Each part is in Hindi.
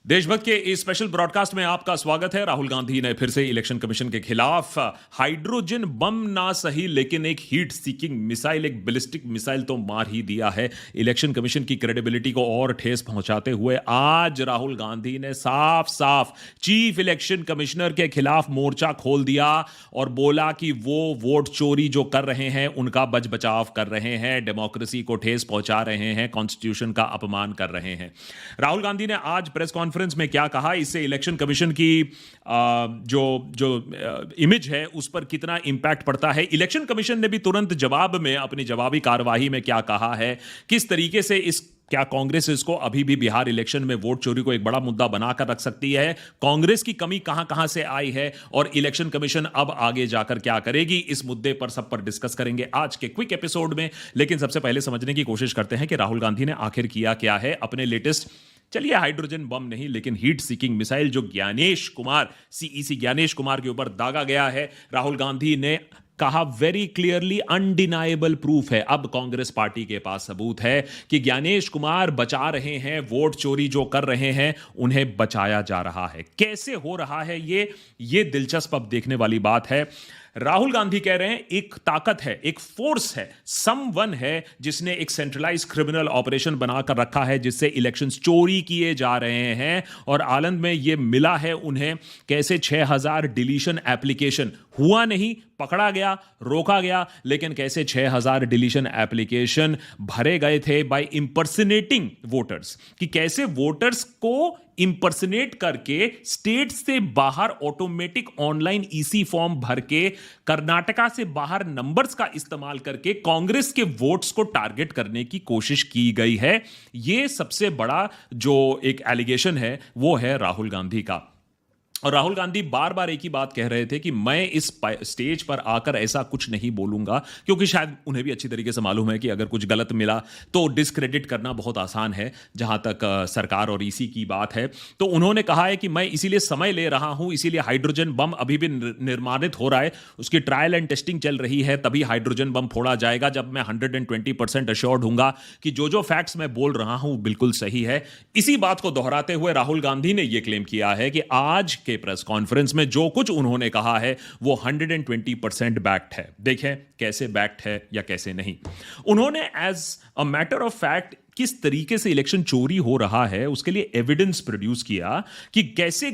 देशभक्त के इस स्पेशल ब्रॉडकास्ट में आपका स्वागत है। राहुल गांधी ने फिर से इलेक्शन कमीशन के खिलाफ हाइड्रोजन बम ना सही लेकिन एक हीट सीकिंग मिसाइल, एक बैलिस्टिक मिसाइल तो मार ही दिया है। इलेक्शन कमीशन की क्रेडिबिलिटी को और ठेस पहुंचाते हुए आज राहुल गांधी ने साफ साफ चीफ इलेक्शन कमिश्नर के खिलाफ मोर्चा खोल दिया और बोला कि वो वोट चोरी जो कर रहे हैं उनका बच बचाव कर रहे हैं, डेमोक्रेसी को ठेस पहुंचा रहे हैं, कॉन्स्टिट्यूशन का अपमान कर रहे हैं। राहुल गांधी ने आज प्रेस कॉन्फ्रेंस में क्या कहा, इससे इलेक्शन कमीशन की जो इमेज है उस पर कितना इंपैक्ट पड़ता है। इलेक्शन कमीशन ने भी तुरंत जवाब में अपनी जवाबी कार्यवाही में क्या कहा है, किस तरीके से क्या कांग्रेस इसको अभी भी बिहार इलेक्शन में वोट चोरी को एक बड़ा मुद्दा बनाकर रख सकती है, कांग्रेस की कमी कहां से आई है और इलेक्शन कमीशन अब आगे जाकर क्या करेगी, इस मुद्दे पर सब पर डिस्कस करेंगे आज के क्विक एपिसोड में। लेकिन सबसे पहले समझने की कोशिश करते हैं कि राहुल गांधी ने आखिर किया क्या है अपने लेटेस्ट, चलिए हाइड्रोजन बम नहीं लेकिन हीट सीकिंग मिसाइल जो ज्ञानेश कुमार, सीईसी ज्ञानेश कुमार के ऊपर दागा गया है। राहुल गांधी ने कहा वेरी क्लियरली, अनडिनाएबल प्रूफ है, अब कांग्रेस पार्टी के पास सबूत है कि ज्ञानेश कुमार बचा रहे हैं, वोट चोरी जो कर रहे हैं उन्हें बचाया जा रहा है। कैसे हो रहा है ये दिलचस्प अब देखने वाली बात है। राहुल गांधी कह रहे हैं एक ताकत है, एक फोर्स है, समवन है जिसने एक सेंट्रलाइज क्रिमिनल ऑपरेशन बनाकर रखा है जिससे इलेक्शंस चोरी किए जा रहे हैं। और आनंद में यह मिला है उन्हें कैसे 6000 डिलीशन एप्लीकेशन हुआ नहीं, पकड़ा गया, रोका गया, लेकिन कैसे 6000 डिलीशन एप्लीकेशन भरे गए थे बाय इंपर्सनेटिंग वोटर्स, कि कैसे वोटर्स को इंपर्सनेट करके स्टेट से बाहर ऑटोमेटिक ऑनलाइन ईसी फॉर्म भर के कर्नाटका से बाहर नंबर्स का इस्तेमाल करके कांग्रेस के वोट्स को टारगेट करने की कोशिश की गई है। यह सबसे बड़ा जो एक एलिगेशन है वो है राहुल गांधी का। और राहुल गांधी बार बार एक ही बात कह रहे थे कि मैं इस स्टेज पर आकर ऐसा कुछ नहीं बोलूंगा, क्योंकि शायद उन्हें भी अच्छी तरीके से मालूम है कि अगर कुछ गलत मिला तो डिस्क्रेडिट करना बहुत आसान है जहां तक सरकार और ईसी की बात है। तो उन्होंने कहा है कि मैं इसीलिए समय ले रहा हूं, इसीलिए हाइड्रोजन बम अभी भी निर्माणित हो रहा है, उसकी ट्रायल एंड टेस्टिंग चल रही है, तभी हाइड्रोजन बम फोड़ा जाएगा जब मैं 120% अश्योर्ड हूंगा कि जो फैक्ट्स मैं बोल रहा हूं बिल्कुल सही है। इसी बात को दोहराते हुए राहुल गांधी ने यह क्लेम किया है कि आज के प्रेस कॉन्फ्रेंस में जो कुछ उन्होंने कहा है वो 120% बैक्ड है। देखें कैसे बैक्ड है या कैसे नहीं। उन्होंने as a matter of fact किस तरीके से इलेक्शन चोरी हो रहा है उसके लिए एविडेंस प्रोड्यूस किया कि कैसे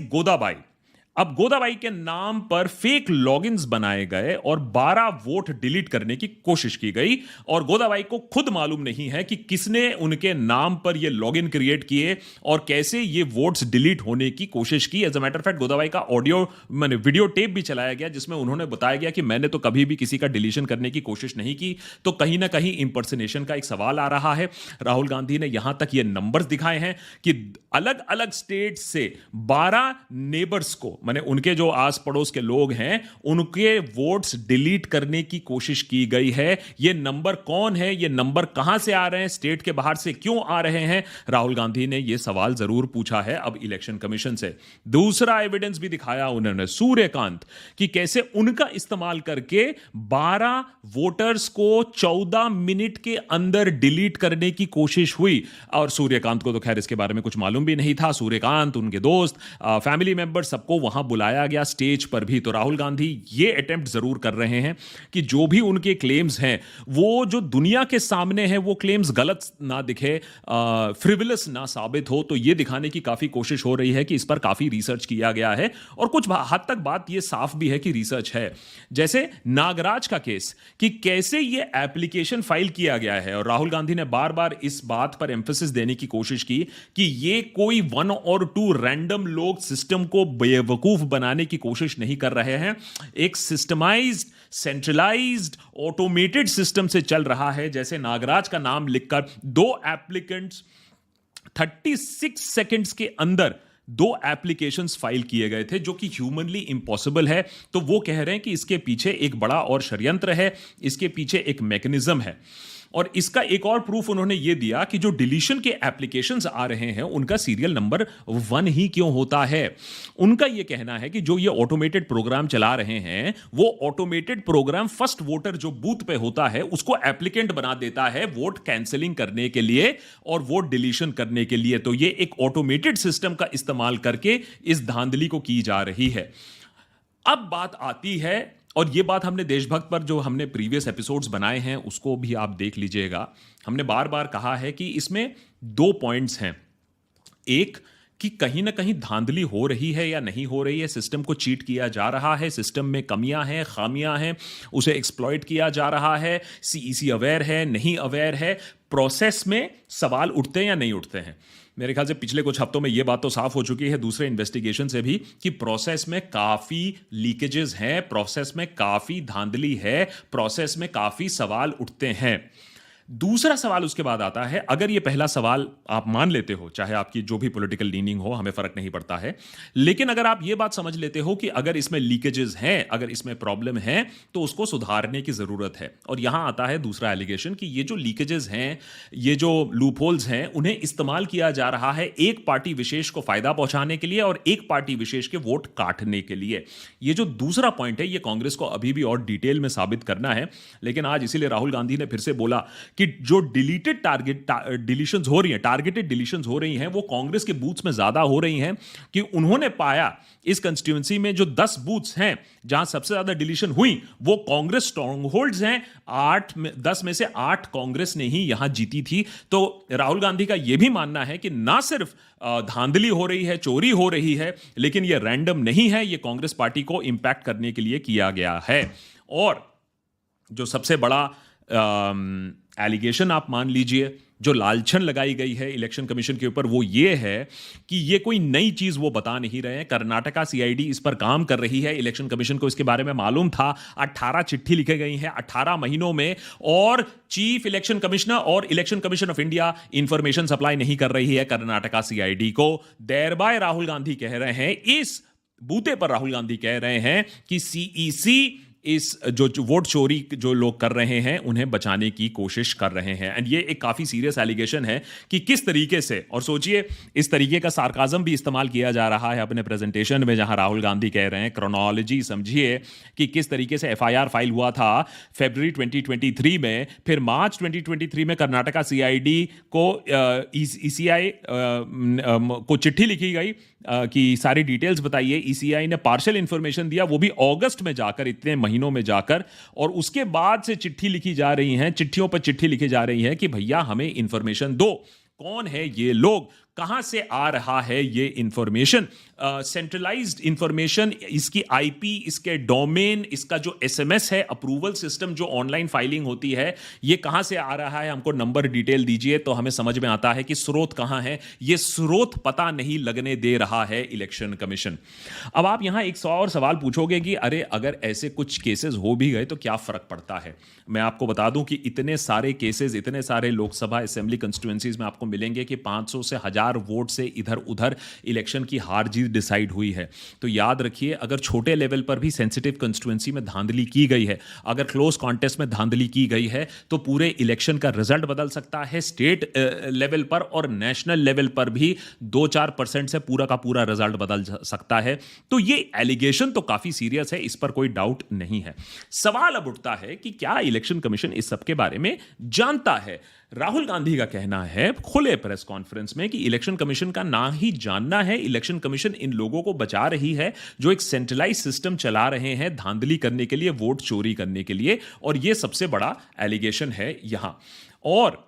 गोदाबाई के नाम पर फेक लॉगिन्स बनाए गए और 12 वोट डिलीट करने की कोशिश की गई और गोदाबाई को खुद मालूम नहीं है कि किसने उनके नाम पर ये लॉगिन क्रिएट किए और कैसे ये वोट्स डिलीट होने की कोशिश की। As a matter of fact Godabai का वीडियो टेप भी चलाया गया जिसमें उन्होंने बताया गया कि मैंने तो कभी भी किसी का डिलीशन करने की कोशिश नहीं की। तो कहीं ना कहीं इंपर्सनेशन का एक सवाल आ रहा है। राहुल गांधी ने यहां तक ये नंबर्स दिखाए हैं कि अलग अलग स्टेट से 12 नेबर्स को, माने उनके जो आस पड़ोस के लोग हैं, उनके वोट्स डिलीट करने की कोशिश की गई है। ये नंबर कौन है, ये नंबर कहां से आ रहे हैं, स्टेट के बाहर से क्यों आ रहे हैं, राहुल गांधी ने यह सवाल जरूर पूछा है अब इलेक्शन कमीशन से। दूसरा एविडेंस भी दिखाया उन्होंने, सूर्यकांत, कि कैसे उनका इस्तेमाल करके 12 वोटर्स को 14 मिनट के अंदर डिलीट करने की कोशिश हुई। और सूर्यकांत को तो खैर इसके बारे में कुछ मालूम भी नहीं था। सूर्यकांत, उनके दोस्त, फैमिली मेंबर, सबको वहां बुलाया गया स्टेज पर भी। तो राहुल गांधी ये अटेम्प्ट जरूर कर रहे हैं कि जो भी उनके क्लेम्स हैं वो जो दुनिया के सामने है वो क्लेम्स गलत ना दिखे, फ्रिवलस ना साबित हो। तो ये दिखाने की काफी कोशिश हो रही है कि इस पर काफी रिसर्च किया गया है और कुछ हद तक बात ये साफ भी है कि रिसर्च है। जैसे नागराज का केस, कि कैसे ये एप्लीकेशन फाइल किया गया है और राहुल गांधी ने बार बार इस बात पर एम्फेसिस देने की कोशिश की कि ये कोई 1 और 2 रैंडम लोग सिस्टम को बेवकूफ बनाने की कोशिश नहीं कर रहे हैं। एक सिस्टमाइज्ड, सेंट्रलाइज्ड, ऑटोमेटेड सिस्टम से चल रहा है। जैसे नागराज का नाम लिखकर 2 एप्लीकेंट्स 36 सेकंड्स के अंदर 2 एप्लीकेशंस फाइल किए गए थे, जो कि ह्यूमनली इम्पॉसिबल है। तो वो कह रहे हैं कि इसके पीछे एक बड़ा और षड्यंत्र है, इसके पीछे एक मैकेनिज्म है। और इसका एक और प्रूफ उन्होंने ये दिया कि जो डिलीशन के एप्लीकेशंस आ रहे हैं उनका सीरियल नंबर 1 ही क्यों होता है। उनका ये कहना है कि जो ये ऑटोमेटेड प्रोग्राम चला रहे हैं वो ऑटोमेटेड प्रोग्राम फर्स्ट वोटर जो बूथ पे होता है उसको एप्लीकेंट बना देता है वोट कैंसिलिंग करने के लिए और वोट डिलीशन करने के लिए। तो ये एक ऑटोमेटेड सिस्टम का इस्तेमाल करके इस धांधली को की जा रही है। अब बात आती है, और ये बात हमने देशभक्त पर जो हमने प्रीवियस एपिसोड्स बनाए हैं उसको भी आप देख लीजिएगा, हमने बार बार कहा है कि इसमें 2 पॉइंट्स हैं। एक कि कहीं ना कहीं धांधली हो रही है या नहीं हो रही है, सिस्टम को चीट किया जा रहा है, सिस्टम में कमियां हैं, खामियां हैं, उसे एक्सप्लॉइट किया जा रहा है, सीईसी अवेयर है, नहीं अवेयर है, प्रोसेस में सवाल उठते हैं या नहीं उठते हैं। मेरे ख्याल से पिछले कुछ हफ्तों में यह बात तो साफ हो चुकी है दूसरे इन्वेस्टिगेशन से भी कि प्रोसेस में काफी लीकेजेस हैं, प्रोसेस में काफी धांधली है, प्रोसेस में काफी सवाल उठते हैं। दूसरा सवाल उसके बाद आता है, अगर ये पहला सवाल आप मान लेते हो, चाहे आपकी जो भी पॉलिटिकल लीनिंग हो, हमें फर्क नहीं पड़ता है, लेकिन अगर आप ये बात समझ लेते हो कि अगर इसमें लीकेजेस हैं, अगर इसमें प्रॉब्लम है तो उसको सुधारने की जरूरत है। और यहां आता है दूसरा एलिगेशन कि ये जो लीकेजेस हैं, ये जो लूपहोल्स हैं, उन्हें इस्तेमाल किया जा रहा है एक पार्टी विशेष को फायदा पहुंचाने के लिए और एक पार्टी विशेष के वोट काटने के लिए। ये जो दूसरा पॉइंट है, ये कांग्रेस को अभी भी और डिटेल में साबित करना है। लेकिन आज इसीलिए राहुल गांधी ने फिर से बोला कि जो डिलीटेड डिलीशंस हो रही हैं, टारगेटेड डिलीशंस हो रही हैं, वो कांग्रेस के बूथ्स में ज्यादा हो रही हैं कि उन्होंने पाया इस कंस्टिट्यूएंसी में जो 10 बूथ्स हैं जहां सबसे ज्यादा डिलीशन हुई वो कांग्रेस स्ट्रॉन्ग होल्ड्स हैं। 10 में से 8 कांग्रेस ने ही यहां जीती थी। तो राहुल गांधी का यह भी मानना है कि ना सिर्फ धांधली हो रही है, चोरी हो रही है, लेकिन यह रैंडम नहीं है, यह कांग्रेस पार्टी को इंपैक्ट करने के लिए किया गया है। और जो सबसे बड़ा एलिगेशन आप मान लीजिए, जो लालछन लगाई गई है इलेक्शन कमीशन के ऊपर, वो ये है कि ये कोई नई चीज वो बता नहीं रहे हैं। कर्नाटका सीआईडी इस पर काम कर रही है, इलेक्शन कमीशन को इसके बारे में मालूम था। 18 चिट्ठी लिखी गई हैं 18 महीनों में, और चीफ इलेक्शन कमिश्नर और election commission of India information supply नहीं कर रही है कर्नाटका सीआईडी को। देयर बाय राहुल गांधी कह रहे हैं, इस बूते पर राहुल गांधी कह रहे हैं कि सीईसी इस जो वोट चोरी जो लोग कर रहे हैं उन्हें बचाने की कोशिश कर रहे हैं। एंड ये एक काफी सीरियस एलिगेशन है कि किस तरीके से, और सोचिए इस तरीके का सार्काज्म भी इस्तेमाल किया जा रहा है अपने प्रेजेंटेशन में, जहां राहुल गांधी कह रहे हैं, क्रोनोलॉजी समझिए कि किस तरीके से एफआईआर फाइल हुआ था फरवरी 2023 में, फिर मार्च 2023 में कर्नाटका सीआईडी को ईसीआई को चिट्ठी लिखी गई कि सारी डिटेल्स बताइए। ईसीआई ने पार्शियल इंफॉर्मेशन दिया, वो भी अगस्त में जाकर, इतने महीनों में जाकर, और उसके बाद से चिट्ठी लिखी जा रही हैं, चिट्ठियों पर चिट्ठी लिखी जा रही है कि भैया हमें इंफॉर्मेशन दो, कौन है ये लोग, कहां से आ रहा है ये इंफॉर्मेशन, सेंट्रलाइज्ड इंफॉर्मेशन, इसकी आईपी, इसके डोमेन, इसका जो एसएमएस है, अप्रूवल सिस्टम जो ऑनलाइन फाइलिंग होती है, ये कहां से आ रहा है, हमको नंबर डिटेल दीजिए तो हमें समझ में आता है कि स्रोत कहां है। ये स्रोत पता नहीं लगने दे रहा है इलेक्शन कमीशन। अब आप यहां एक और सवाल पूछोगे कि अरे अगर ऐसे कुछ केसेस हो भी गए तो क्या फर्क पड़ता है। मैं आपको बता दूं कि इतने सारे केसेस, इतने सारे लोकसभा असेंबली कंस्टिट्यूएंसीज में आपको मिलेंगे कि 500 से 1000 वोट से इधर उधर इलेक्शन की हार जीत डिसाइड हुई है। तो याद रखिए, अगर छोटे लेवल पर भी सेंसिटिव कंस्टिट्यूएंसी में धांधली की गई है, अगर क्लोज कॉन्टेस्ट में धांधली की गई है, तो पूरे इलेक्शन का रिजल्ट बदल सकता है। स्टेट लेवल पर और नेशनल लेवल पर भी 2-4% से पूरा का पूरा रिजल्ट बदल सकता है। तो ये एलिगेशन तो काफी सीरियस है, इस पर कोई डाउट नहीं है। सवाल अब उठता है कि क्या इलेक्शन कमीशन इस सब के बारे में जानता है। राहुल गांधी का कहना है खुले प्रेस कॉन्फ्रेंस में कि इलेक्शन कमीशन का ना ही जानना है, इलेक्शन कमीशन इन लोगों को बचा रही है जो एक सेंट्रलाइज सिस्टम चला रहे हैं धांधली करने के लिए, वोट चोरी करने के लिए। और यह सबसे बड़ा एलिगेशन है यहां। और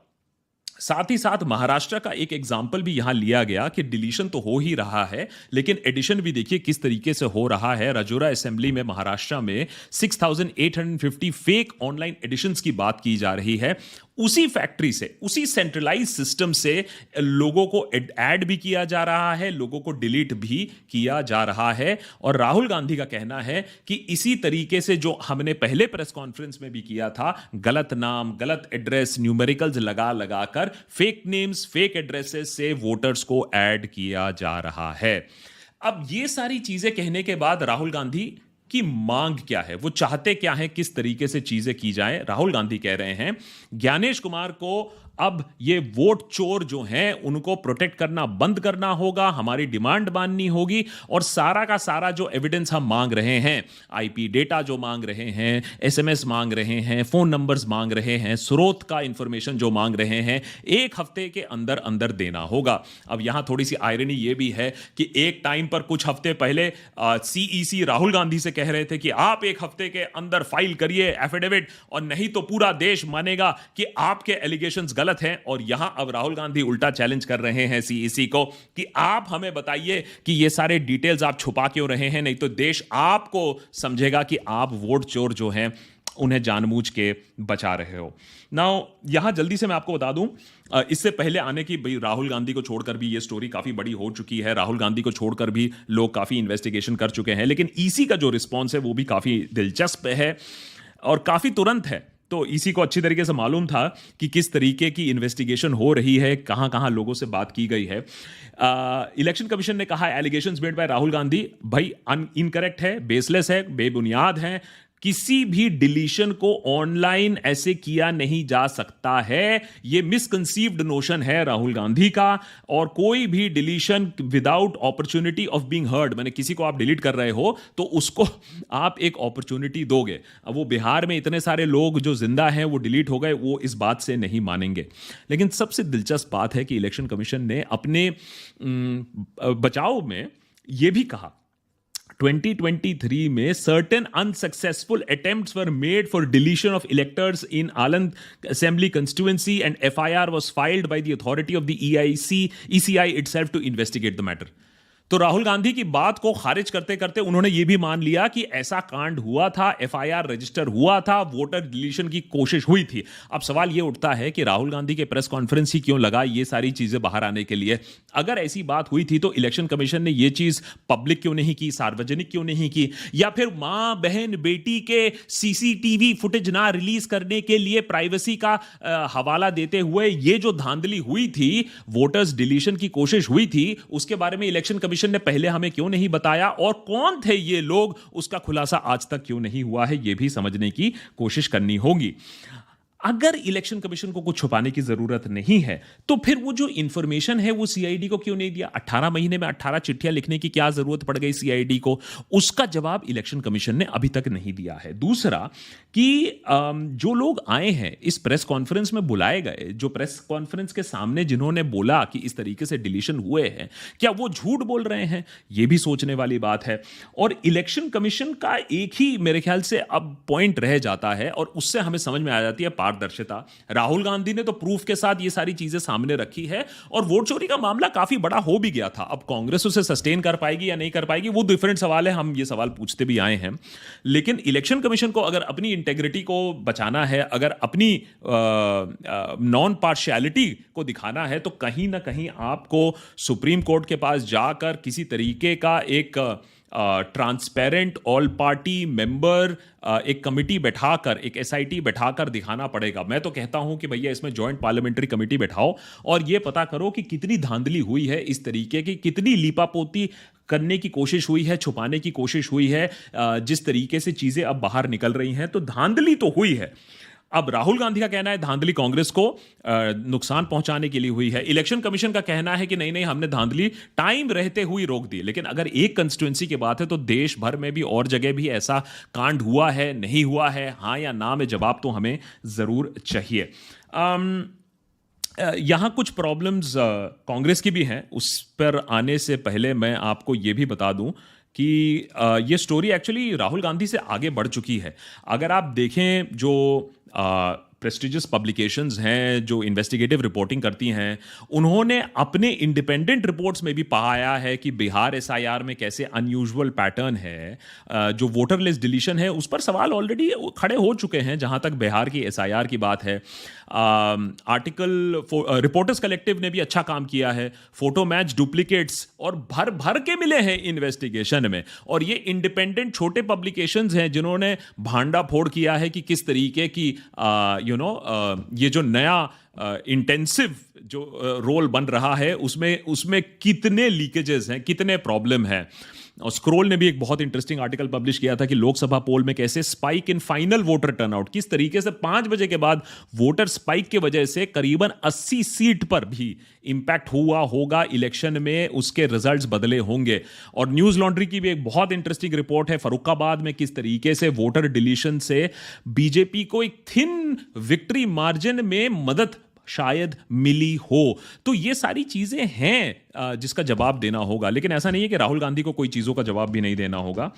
साथ ही साथ महाराष्ट्र का एक एग्जाम्पल भी यहां लिया गया कि डिलीशन तो हो ही रहा है, लेकिन एडिशन भी देखिए किस तरीके से हो रहा है। राजौरा असेंबली में महाराष्ट्र में 6850 फेक ऑनलाइन एडिशंस की बात की जा रही है। उसी फैक्ट्री से, उसी सेंट्रलाइज सिस्टम से लोगों को ऐड भी किया जा रहा है, लोगों को डिलीट भी किया जा रहा है। और राहुल गांधी का कहना है कि इसी तरीके से जो हमने पहले प्रेस कॉन्फ्रेंस में भी किया था, गलत नाम, गलत एड्रेस, न्यूमेरिकल्स लगा लगाकर फेक नेम्स, फेक एड्रेसेस से वोटर्स को ऐड किया जा रहा है। अब ये सारी चीजें कहने के बाद राहुल गांधी कि मांग क्या है, वो चाहते क्या है, किस तरीके से चीजें की जाएं। राहुल गांधी कह रहे हैं ज्ञानेश कुमार को अब ये वोट चोर जो हैं उनको प्रोटेक्ट करना बंद करना होगा, हमारी डिमांड माननी होगी, और सारा का सारा जो एविडेंस हम मांग रहे हैं, आईपी डेटा जो मांग रहे हैं, एसएमएस मांग रहे हैं, फोन नंबर्स मांग रहे हैं, स्रोत का इंफॉर्मेशन जो मांग रहे हैं, एक हफ्ते के अंदर अंदर देना होगा। अब यहां थोड़ी सी आयरनी ये भी है कि एक टाइम पर कुछ हफ्ते पहले सीईसी राहुल गांधी से कह रहे थे कि आप एक हफ्ते के अंदर फाइल करिए एफिडेविट, और नहीं तो पूरा देश मानेगा कि आपके एलिगेशंस गलत हैं। और यहां अब राहुल गांधी उल्टा चैलेंज कर रहे हैं सीईसी को कि आप हमें बताइए कि ये सारे डिटेल्स आप छुपा क्यों रहे हैं, नहीं तो देश आपको समझेगा कि आप वोट चोर जो हैं उन्हें जानबूझ के बचा रहे हो। नाउ यहां जल्दी से मैं आपको बता दूं, इससे पहले आने की भाई राहुल गांधी को छोड़कर भी ये स्टोरी काफी बड़ी हो चुकी है, राहुल गांधी को छोड़कर भी लोग काफी इन्वेस्टिगेशन कर चुके हैं, लेकिन ईसी का जो रिस्पॉन्स है वो भी काफी दिलचस्प है और काफी तुरंत है। तो इसी को अच्छी तरीके से मालूम था कि किस तरीके की इन्वेस्टिगेशन हो रही है, कहां कहां लोगों से बात की गई है। इलेक्शन कमीशन ने कहा allegations made by Rahul Gandhi भाई इनकरेक्ट है, बेसलेस है, बेबुनियाद है, किसी भी डिलीशन को ऑनलाइन ऐसे किया नहीं जा सकता है, यह मिसकंसीव्ड नोशन है राहुल गांधी का। और कोई भी deletion without opportunity of being heard, मैंने किसी को आप डिलीट कर रहे हो तो उसको आप एक अपॉर्चुनिटी दोगे। अब वो बिहार में इतने सारे लोग जो जिंदा हैं वो डिलीट हो गए, वो इस बात से नहीं मानेंगे। लेकिन सबसे दिलचस्प बात है कि इलेक्शन कमीशन ने अपने बचाव में यह भी कहा 2023 में certain unsuccessful attempts were made for deletion of electors in Aland assembly constituency and FIR was filed by the authority of the ECI itself to investigate the matter. तो राहुल गांधी की बात को खारिज करते करते उन्होंने यह भी मान लिया कि ऐसा कांड हुआ था, एफआईआर रजिस्टर हुआ था, वोटर डिलीशन की कोशिश हुई थी। अब सवाल यह उठता है कि राहुल गांधी के प्रेस कॉन्फ्रेंस ही क्यों लगा ये सारी चीजें बाहर आने के लिए? अगर ऐसी बात हुई थी तो इलेक्शन कमीशन ने यह चीज पब्लिक क्यों नहीं की, सार्वजनिक क्यों नहीं की? या फिर मां बहन बेटी के सीसीटीवी फुटेज ना रिलीज करने के लिए प्राइवेसी का हवाला देते हुए ये जो धांधली हुई थी, वोटर्स डिलीशन की कोशिश हुई थी, उसके बारे में इलेक्शन कमीशन ने पहले हमें क्यों नहीं बताया? और कौन थे ये लोग, उसका खुलासा आज तक क्यों नहीं हुआ है, यह भी समझने की कोशिश करनी होगी। अगर इलेक्शन कमीशन को कुछ छुपाने की जरूरत नहीं है तो फिर वो जो इंफॉर्मेशन है वो सीआईडी को क्यों नहीं दिया? 18 महीने में 18 चिट्ठियां लिखने की क्या जरूरत पड़ गई सीआईडी को? उसका जवाब इलेक्शन कमीशन ने अभी तक नहीं दिया है। दूसरा कि जो लोग आए हैं इस प्रेस कॉन्फ्रेंस में बुलाए गए, जो प्रेस कॉन्फ्रेंस के सामने जिन्होंने बोला कि इस तरीके से डिलीशन हुए हैं, क्या वो झूठ बोल रहे हैं? यह भी सोचने वाली बात है। और इलेक्शन कमीशन का एक ही मेरे ख्याल से अब पॉइंट रह जाता है और उससे हमें समझ में आ जाती है पारदर्शिता। राहुल गांधी ने तो प्रूफ के साथ ये सारी चीजें सामने रखी है और वोट चोरी का मामला काफी बड़ा हो भी गया था। अब कांग्रेस उसे सस्टेन कर पाएगी या नहीं कर पाएगी वो डिफरेंट सवाल है, हम ये सवाल पूछते भी आए हैं। लेकिन इलेक्शन कमीशन को अगर अपनी इंटेग्रिटी को बचाना है, अगर अपनी नॉन पार्शियलिटी को दिखाना है, तो कहीं ना कहीं आपको सुप्रीम कोर्ट के पास जाकर किसी तरीके का एक ट्रांसपेरेंट ऑल पार्टी मेंबर एक कमिटी बैठाकर, एक एसआईटी बैठाकर दिखाना पड़ेगा। मैं तो कहता हूं कि भैया इसमें जॉइंट पार्लियामेंट्री कमेटी बैठाओ और यह पता करो कि कितनी धांधली हुई है इस तरीके की, कितनी लीपापोती करने की कोशिश हुई है, छुपाने की कोशिश हुई है। जिस तरीके से चीजें अब बाहर निकल रही हैं तो धांधली तो हुई है। अब राहुल गांधी का कहना है धांधली कांग्रेस को नुकसान पहुंचाने के लिए हुई है। इलेक्शन कमीशन का कहना है कि नहीं नहीं, हमने धांधली टाइम रहते हुए रोक दी। लेकिन अगर एक कंस्टिट्यूएंसी की बात है तो देश भर में भी और जगह भी ऐसा कांड हुआ है, नहीं हुआ है, हाँ या ना में जवाब तो हमें जरूर चाहिए। यहाँ कुछ प्रॉब्लम्स कांग्रेस की भी हैं, उस पर आने से पहले मैं आपको ये भी बता दूं कि ये स्टोरी एक्चुअली राहुल गांधी से आगे बढ़ चुकी है। अगर आप देखें जो प्रेस्टिजियस पब्लिकेशंस हैं जो इन्वेस्टिगेटिव रिपोर्टिंग करती हैं, उन्होंने अपने इंडिपेंडेंट रिपोर्ट्स में भी पाया है कि बिहार एसआईआर में कैसे अनयूजुअल पैटर्न है। जो वोटर लिस्ट डिलीशन है उस पर सवाल ऑलरेडी खड़े हो चुके हैं जहां तक बिहार की एसआईआर की बात है। आर्टिकल रिपोर्टर्स कलेक्टिव ने भी अच्छा काम किया है, फोटो मैच डुप्लीकेट्स और भर भर के मिले हैं इन्वेस्टिगेशन में। और ये इंडिपेंडेंट छोटे पब्लिकेशंस हैं जिन्होंने भांडा फोड़ किया है कि किस तरीके की ये जो नया इंटेंसिव जो रोल बन रहा है उसमें कितने लीकेजेस हैं, कितने प्रॉब्लम हैं। और स्क्रोल ने भी एक बहुत इंटरेस्टिंग आर्टिकल पब्लिश किया था कि लोकसभा पोल में कैसे spike in final voter turnout, किस तरीके से 5 बजे के बाद वोटर स्पाइक की वजह से करीबन 80 सीट पर भी इंपैक्ट हुआ होगा इलेक्शन में, उसके रिजल्ट्स बदले होंगे। और न्यूज लॉन्ड्री की भी एक बहुत इंटरेस्टिंग रिपोर्ट है फर्रुखाबाद में किस तरीके से वोटर डिलीशन से बीजेपी को एक थिन विक्ट्री मार्जिन में मदद शायद मिली हो। तो ये सारी चीजें हैं जिसका जवाब देना होगा, लेकिन ऐसा नहीं है कि राहुल गांधी को कोई चीजों का जवाब भी नहीं देना होगा।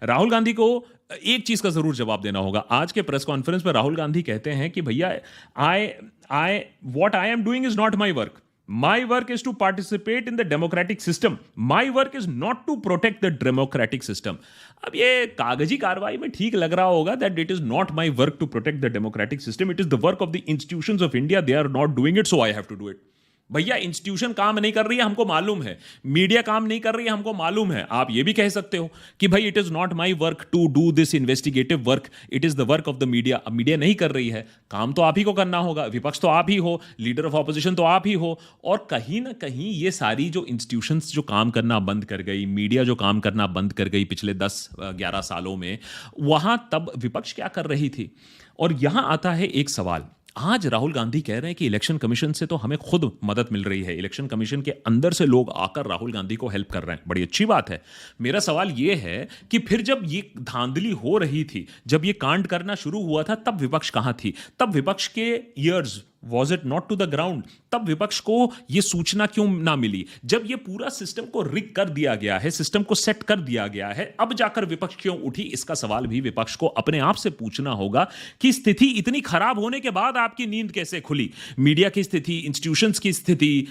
राहुल गांधी को एक चीज का जरूर जवाब देना होगा। आज के प्रेस कॉन्फ्रेंस में राहुल गांधी कहते हैं कि भैया what I am doing is not my work. My work is to participate in the democratic system. My work is not to protect the democratic system. अब ये कागजी कार्रवाई में ठीक लग रहा होगा that it is not my work to protect the democratic system. It is the work of the institutions of India. They are not doing it, so I have to do it. भैया इंस्टीट्यूशन काम नहीं कर रही है, हमको मालूम है। मीडिया काम नहीं कर रही है, हमको मालूम है। आप ये भी कह सकते हो कि भाई it is not my work to do this investigative work, it is the work of the media. अब मीडिया नहीं कर रही है, काम तो आप ही को करना होगा, विपक्ष तो आप ही हो, लीडर ऑफ ऑपोजिशन तो आप ही हो। और कहीं ना कहीं ये सारी जो इंस्टीट्यूशंस जो काम करना बंद कर गई, मीडिया जो काम करना बंद कर गई पिछले 10-11 सालों में, वहां तब विपक्ष क्या कर रही थी। और यहां आता है एक सवाल। आज राहुल गांधी कह रहे हैं कि इलेक्शन कमीशन से तो हमें खुद मदद मिल रही है, इलेक्शन कमीशन के अंदर से लोग आकर राहुल गांधी को हेल्प कर रहे हैं, बड़ी अच्छी बात है। मेरा सवाल यह है कि फिर जब ये धांधली हो रही थी, जब ये कांड करना शुरू हुआ था, तब विपक्ष कहां थी? तब विपक्ष के years Was it not to the ground? तब विपक्ष को यह सूचना क्यों ना मिली? जब यह पूरा सिस्टम को रिग कर दिया गया है, सिस्टम को सेट कर दिया गया है, अब जाकर विपक्ष क्यों उठी? इसका सवाल भी विपक्ष को अपने आप से पूछना होगा कि स्थिति इतनी खराब होने के बाद आपकी नींद कैसे खुली? मीडिया की स्थिति, इंस्टीट्यूशंस की स्थिति,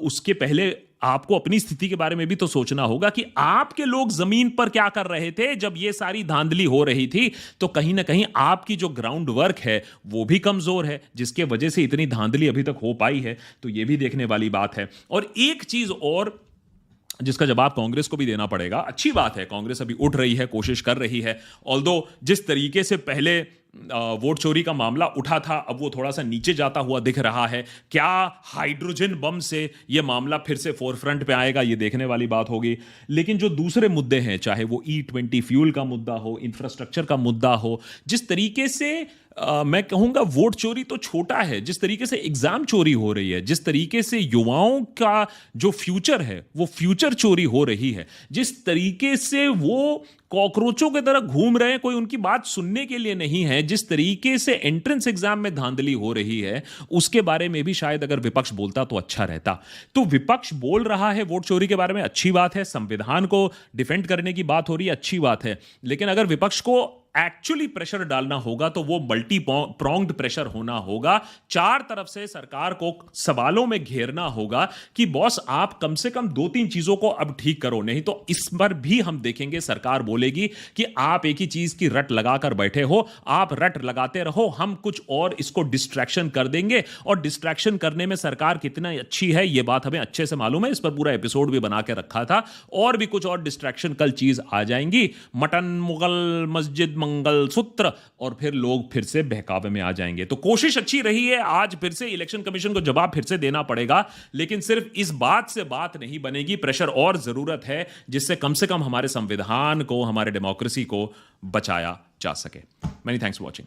उसके पहले आपको अपनी स्थिति के बारे में भी तो सोचना होगा कि आपके लोग जमीन पर क्या कर रहे थे जब ये सारी धांधली हो रही थी। तो कहीं ना कहीं आपकी जो ग्राउंड वर्क है वो भी कमजोर है, जिसके वजह से इतनी धांधली अभी तक हो पाई है। तो ये भी देखने वाली बात है। और एक चीज और जिसका जवाब कांग्रेस को भी देना पड़ेगा। अच्छी बात है, कांग्रेस अभी उठ रही है, कोशिश कर रही है। ऑल्दो जिस तरीके से पहले वोट चोरी का मामला उठा था, अब वो थोड़ा सा नीचे जाता हुआ दिख रहा है। क्या हाइड्रोजन बम से ये मामला फिर से फोरफ्रंट पे आएगा, ये देखने वाली बात होगी। लेकिन जो दूसरे मुद्दे हैं, चाहे वो E20 फ्यूल का मुद्दा हो, इंफ्रास्ट्रक्चर का मुद्दा हो, जिस तरीके से मैं कहूंगा वोट चोरी तो छोटा है, जिस तरीके से एग्जाम चोरी हो रही है, जिस तरीके से युवाओं का जो फ्यूचर है वो फ्यूचर चोरी हो रही है, जिस तरीके से वो कॉकरोचों की तरह घूम रहे हैं, कोई उनकी बात सुनने के लिए नहीं है, जिस तरीके से एंट्रेंस एग्जाम में धांधली हो रही है, उसके बारे में भी शायद अगर विपक्ष बोलता तो अच्छा रहता। तो विपक्ष बोल रहा है वोट चोरी के बारे में, अच्छी बात है। संविधान को डिफेंड करने की बात हो रही है, अच्छी बात है। लेकिन अगर विपक्ष को एक्चुअली प्रेशर डालना होगा तो वो मल्टी प्रोंग्ड प्रेशर होना होगा। चार तरफ से सरकार को सवालों में घेरना होगा कि बॉस आप कम से कम 2-3 चीजों को अब ठीक करो, नहीं तो इस पर भी हम देखेंगे सरकार बोलेगी कि आप एक ही चीज की रट लगाकर बैठे हो, आप रट लगाते रहो, हम कुछ और इसको डिस्ट्रैक्शन कर देंगे। और डिस्ट्रैक्शन करने में सरकार कितना अच्छी है ये बात हमें अच्छे से मालूम है, इस पर पूरा एपिसोड भी बना के रखा था। और भी कुछ और डिस्ट्रैक्शन कल चीज आ जाएंगी, मटन, मुगल, मस्जिद, मंगलसूत्र, और फिर लोग फिर से बहकावे में आ जाएंगे। तो कोशिश अच्छी रही है, आज फिर से इलेक्शन कमीशन को जवाब फिर से देना पड़ेगा। लेकिन सिर्फ इस बात से बात नहीं बनेगी, प्रेशर और जरूरत है जिससे कम से कम हमारे संविधान को, हमारे डेमोक्रेसी को बचाया जा सके। Many thanks for watching.